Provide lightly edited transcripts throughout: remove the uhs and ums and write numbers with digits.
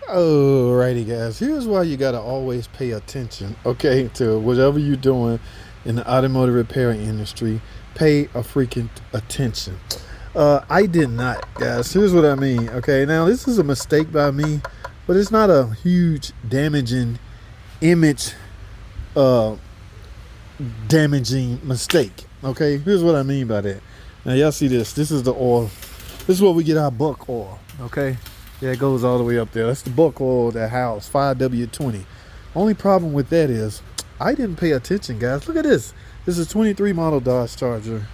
Alrighty, guys. Here's why you gotta always pay attention, okay, to whatever you're doing in the automotive repair industry. Pay a freaking attention. I did not, guys. Here's what I mean. Okay, now this is a mistake by me, but it's not a huge damaging image, uh, damaging mistake. Okay, here's what I mean by that. Now y'all see this. This is the oil. This is where we get our buck oil. Okay. Yeah, it goes all the way up there. That's the buck oil that house 5W20. Only problem with that is I didn't pay attention, guys. Look at this. This is a 23 model Dodge Charger.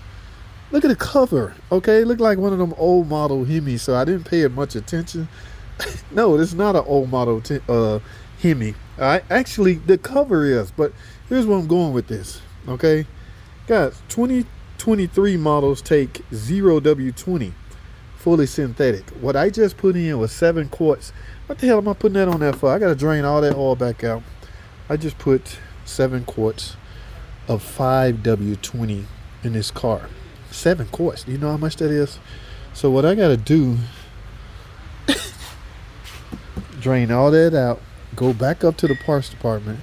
Look at the cover. Okay, look like one of them old model Hemis. So I didn't pay it much attention. No, this is not an old model Hemi. All right, actually the cover is. But here's where I'm going with this. Okay, guys, 2023 models take 0W20. Fully synthetic. What I just put in was 7 quarts. What the hell am I putting that on there for? I gotta drain all that oil back out. I just put 7 quarts of 5W20 in this car. 7 quarts. Do you know how much that is? So what I gotta do, drain all that out, go back up to the parts department.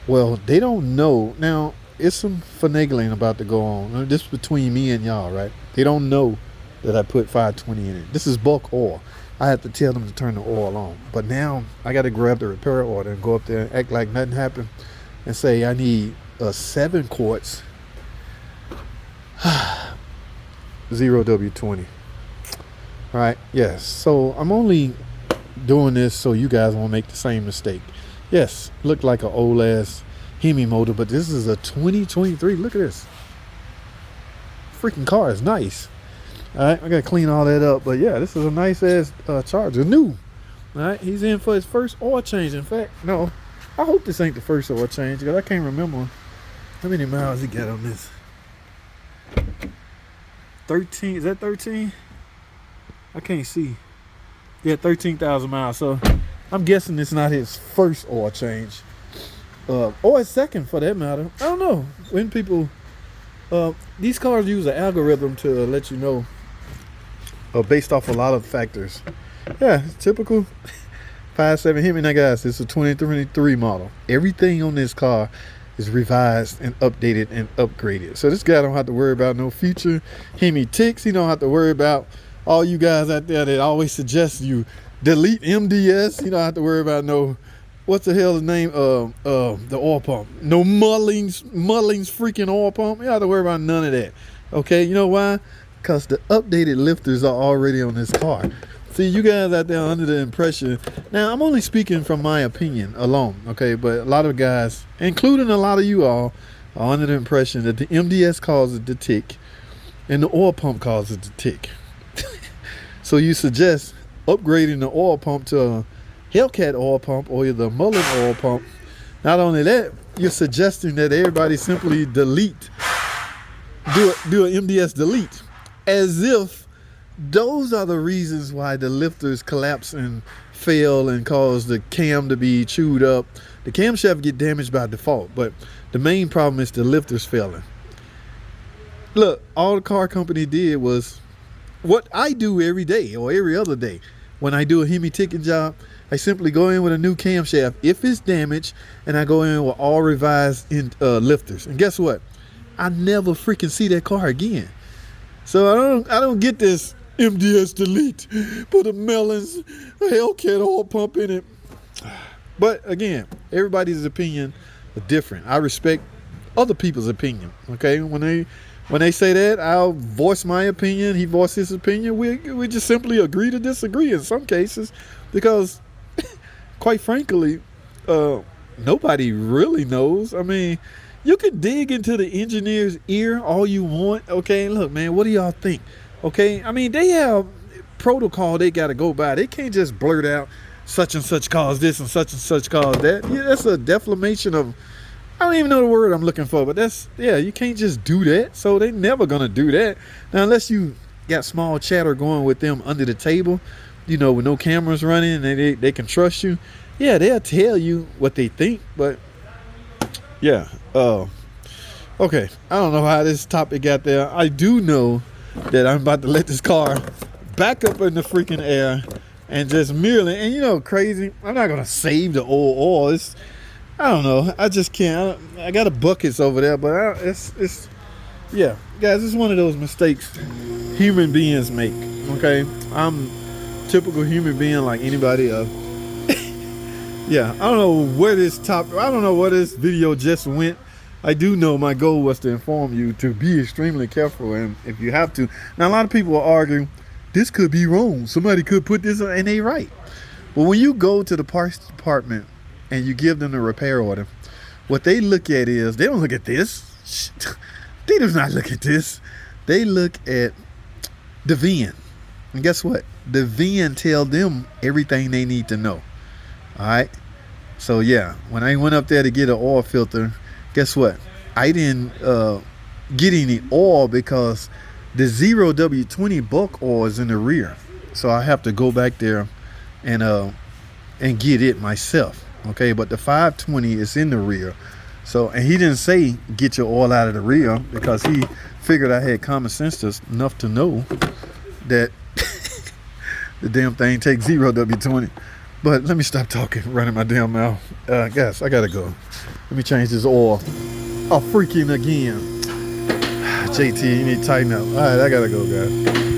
Well, they don't know. Now, it's some finagling about to go on. This is between me and y'all, right? They don't know that I put 520 in it. This is bulk oil. I have to tell them to turn the oil on. But now I got to grab the repair order and go up there and act like nothing happened and say I need 7 quarts 0W20. All right. Yes. So I'm only doing this so you guys won't make the same mistake. Yes. Looked like an old ass Hemi motor, but this is a 2023. Look at this. Freaking car is nice. All right, I gotta clean all that up, but yeah, this is a nice ass Charger, new. All right, he's in for his first oil change. In fact, no, I hope this ain't the first oil change because I can't remember how many miles he got on this. 13? Is that 13? I can't see. Yeah, 13,000 miles. So I'm guessing it's not his first oil change, or his second for that matter. I don't know. When people, these cars use an algorithm to let you know. Based off a lot of factors. Yeah, typical 5.7 Hemi. Now guys, this is a 2023 model. Everything on this car is revised and updated and upgraded. So this guy don't have to worry about no future Hemi ticks. He don't have to worry about all you guys out there that always suggest you delete MDS. You don't have to worry about no, what's the hell the name of the oil pump? No Mullings freaking oil pump. You don't have to worry about none of that. Okay, you know why? Because the updated lifters are already on this car. See, you guys out there under the impression. Now, I'm only speaking from my opinion alone, okay? But a lot of guys, including a lot of you all, are under the impression that the MDS causes the tick and the oil pump causes the tick. So you suggest upgrading the oil pump to a Hellcat oil pump or the Mullen oil pump. Not only that, you're suggesting that everybody simply delete, do an MDS delete. As if those are the reasons why the lifters collapse and fail and cause the cam to be chewed up. The camshaft get damaged by default, but the main problem is the lifters failing. Look, all the car company did was what I do every day or every other day. When I do a Hemi ticking job, I simply go in with a new camshaft if it's damaged, and I go in with all revised lifters. And guess what? I never freaking see that car again. So I don't get this MDS delete. Put a Mellons Hellcat oil pump in it. But again, everybody's opinion is different. I respect other people's opinion. Okay, when they say that, I'll voice my opinion. He voiced his opinion. We just simply agree to disagree in some cases, because quite frankly, nobody really knows. I mean, you can dig into the engineer's ear all you want. Okay, look, man, what do y'all think? Okay, I mean, they have protocol they got to go by. They can't just blurt out such and such caused this and such caused that. Yeah, that's a defamation of, I don't even know the word I'm looking for, but that's, yeah, you can't just do that. So they never going to do that. Now, unless you got small chatter going with them under the table, you know, with no cameras running and they can trust you. Yeah, they'll tell you what they think, but yeah. Okay. I don't know how this topic got there. I do know that I'm about to let this car back up in the freaking air, and just merely, and you know, crazy. I'm not gonna save the old oil. It's, I don't know. I just can't. I got a buckets over there, but it's yeah, guys. It's one of those mistakes human beings make. Okay, I'm typical human being like anybody else. Yeah, I don't know where I don't know where this video just went. I do know my goal was to inform you to be extremely careful, and if you have to. Now, a lot of people are arguing, this could be wrong. Somebody could put this on, and they right. But when you go to the parts department and you give them the repair order, what they look at is, they don't look at this. They do not look at this. They look at the VIN. And guess what? The VIN tell them everything they need to know. All right. So yeah, when I went up there to get an oil filter, guess what? I didn't get any oil because the 0W20 bulk oil is in the rear. So I have to go back there and get it myself. Okay, but the 520 is in the rear. So, and he didn't say get your oil out of the rear because he figured I had common sense enough to know that the damn thing takes 0W20. But let me stop talking, running my damn mouth. Guys, I gotta go. Let me change this oil. Oh, freaking again. JT, you need to tighten up. All right, I gotta go, guys.